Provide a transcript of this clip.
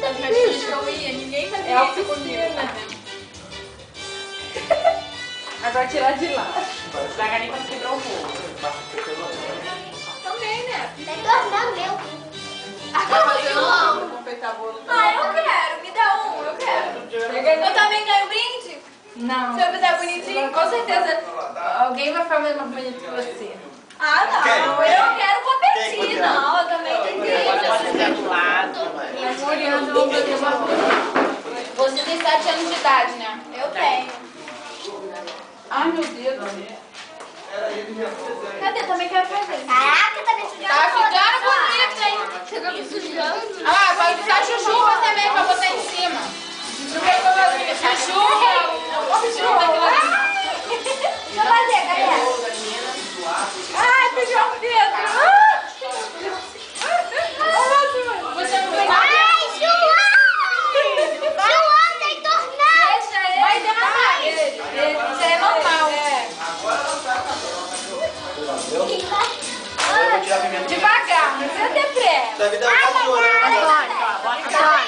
As festinhas que eu ia, ninguém fazia isso comigo. Agora tirar de lá. Devagarinho quando quebrou o bolo. Também, né? Tem tornando meu. Eu amo confeitar bolo. Ah, eu quero. Me dá um, eu quero. Eu também ganho brinde? Não. Se eu fizer bonitinho, com certeza Alguém vai fazer mais bonito que você. Ah, não. Eu quero competir. Não, eu também tenho brinde. Do lado. Memoriando, vamos fazer uma coisa. Você tem 7 anos de idade, né? Eu tenho. Ai, meu Deus. Cadê? Também quero fazer. Caraca, tá me sujando. Tá ficando bonito, hein? Você tá me sujando? Ah, vai usar chuchu também pra botar em cima. Chuchu, deixa eu fazer, galera. Ai, que João Pedro. Você não vai Ai, João! João, tem tornado! deixar ele. Vai derramar. Isso é normal. Devagar, não precisa ter pressa. Deve dar uma tesoura. Agora.